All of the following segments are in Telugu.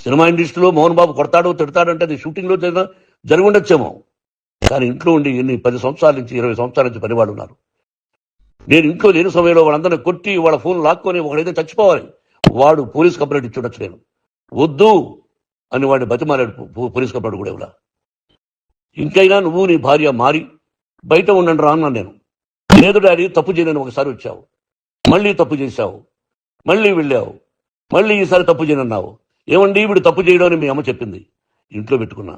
సినిమా ఇండస్ట్రీలో మోహన్ బాబు కొడతాడు తిడతాడు అంటే అది షూటింగ్లో జరిగి ఉండొచ్చేమో, కానీ ఇంట్లో ఉండి ఎన్ని 10 సంవత్సరాల నుంచి 20 సంవత్సరాల నుంచి పనివాళ్ళు ఉన్నారు. నేను ఇంట్లో లేని సమయంలో వాళ్ళందరినీ కొట్టి వాళ్ళ ఫోన్ లాక్కొని ఒకడైతే చచ్చిపోవాలి, వాడు పోలీస్ కంప్లైంట్ ఇచ్చి ఉండొచ్చు. నేను వద్దు అని వాడిని బతిమాలాడు, పోలీస్ కంప్లైంట్ కూడా ఇవ్వలా. ఇంకైనా నువ్వు నీ భార్య మారి బయట ఉండండి రా అన్నాను నేను. లేదు డాడీ, తప్పు చేయలేని ఒకసారి వచ్చావు, మళ్ళీ తప్పు చేశావు, మళ్ళీ వెళ్ళావు, మళ్ళీ ఈసారి తప్పు చేయనన్నావు. ఏమండి వీడు తప్పు చేయడం అని మీ అమ్మ చెప్పింది, ఇంట్లో పెట్టుకున్నా.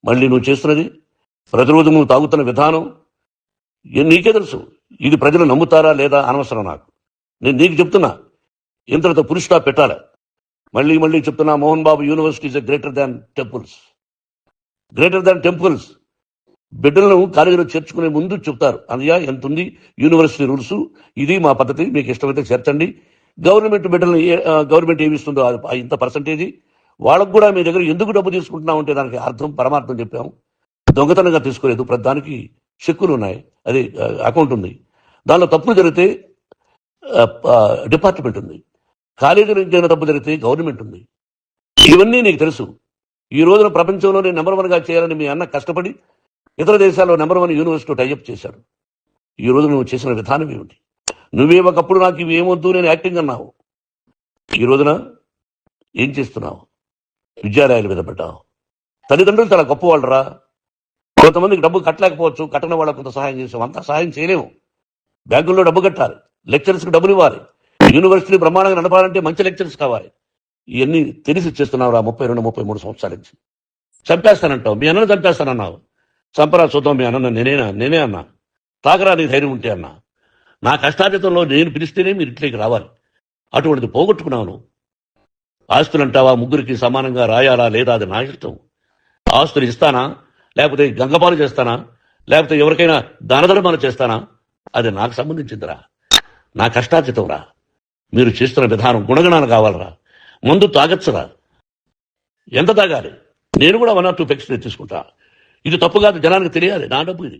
మళ్ళీ నువ్వు చేస్తున్నది, ప్రతిరోజు నువ్వు తాగుతున్న విధానం నీకే తెలుసు. ఇది ప్రజలు నమ్ముతారా లేదా అనవసరం నాకు. నేను నీకు చెప్తున్నా, ఇంతటితో పులి స్టాప్ పెట్టాలి. మళ్ళీ మళ్ళీ చెప్తున్నా, Mohan Babu university is greater than temples. Greater than temples. బిడ్డలను కాలేజీలో చేర్చుకునే ముందు చెప్తారు, అన్నయ్య ఎంత ఉంది యూనివర్సిటీ రూల్స్, ఇది మా పద్ధతి, మీకు ఇష్టమైతే చేర్చండి. గవర్నమెంట్ బిడ్డలను గవర్నమెంట్ ఏమి ఇస్తుందో ఇంత పర్సంటేజీ, వాళ్ళకు కూడా మీ దగ్గర ఎందుకు డబ్బు తీసుకుంటున్నాం అంటే దానికి అర్థం పరమార్థం చెప్పాము. దొంగతనంగా తీసుకోలేదు, ప్రతి దానికి చెక్కులు ఉన్నాయి, అది అకౌంట్ ఉంది. దానిలో తప్పులు జరిగితే డిపార్ట్మెంట్ ఉంది, కాలేజీలో ఇంకేమైనా తప్పు జరిగితే గవర్నమెంట్ ఉంది. ఇవన్నీ నీకు తెలుసు. ఈ రోజున ప్రపంచంలో నేను నెంబర్ 1గా చేయాలని మీ అన్న కష్టపడి ఇతర దేశాల్లో నెంబర్ 1 యూనివర్సిటీ టైఅప్ చేశాడు. ఈ రోజు నువ్వు చేసిన విధానం ఏమిటి? నువ్వే ఒకప్పుడు నాకు ఇవి ఏమొద్దు నేను యాక్టింగ్ అన్నావు, ఈ రోజున ఏం చేస్తున్నావు? విద్యాలయాల మీద పెట్టావు. తల్లిదండ్రులు చాలా గొప్పవాళ్ళరా. కొంతమందికి డబ్బు కట్టలేకపోవచ్చు, కట్టని వాళ్ళకు కొంత సహాయం చేసాం, అంతా సహాయం చేయలేము. బ్యాంకుల్లో డబ్బు కట్టాలి, లెక్చరర్స్కి డబ్బులు ఇవ్వాలి, యూనివర్సిటీ బ్రహ్మాండంగా నడపాలంటే మంచి లెక్చరర్స్ కావాలి. ఇవన్నీ తెలిసి చేస్తున్నావురా 32-33 సంవత్సరాల నుంచి. చంపేస్తానంటావు, మీ అన్నను చంపేస్తానన్నావు. చంపరా చూద్దాం మీ అన్న. నేనే అన్నా, తాగరా నీ ధైర్యం ఉంటే అన్నా. నా కష్టార్జితంలో నేను పిలిస్తేనే మీరు ఇంట్లోకి రావాలి, అటువంటిది పోగొట్టుకున్నాను. ఆస్తులు అంటావా, ముగ్గురికి సమానంగా రాయాలా లేదా అది నా ఇష్టం. ఆస్తులు ఇస్తానా, లేకపోతే గంగపాలు చేస్తానా, లేకపోతే ఎవరికైనా దానధర్మాలు చేస్తానా, అది నాకు సంబంధించిందిరా, నా కష్టార్జితం రా. మీరు చేస్తున్న విధానం గుణగణాలు కావాలరా. మందు తాగచ్చురా, ఎంత తాగాలి? నేను కూడా 1 or 2 పెగ్స్ తీసుకుంటా. ఇది తప్పు కాదు, జనానికి తెలియాలి, నా డబ్బు ఇది.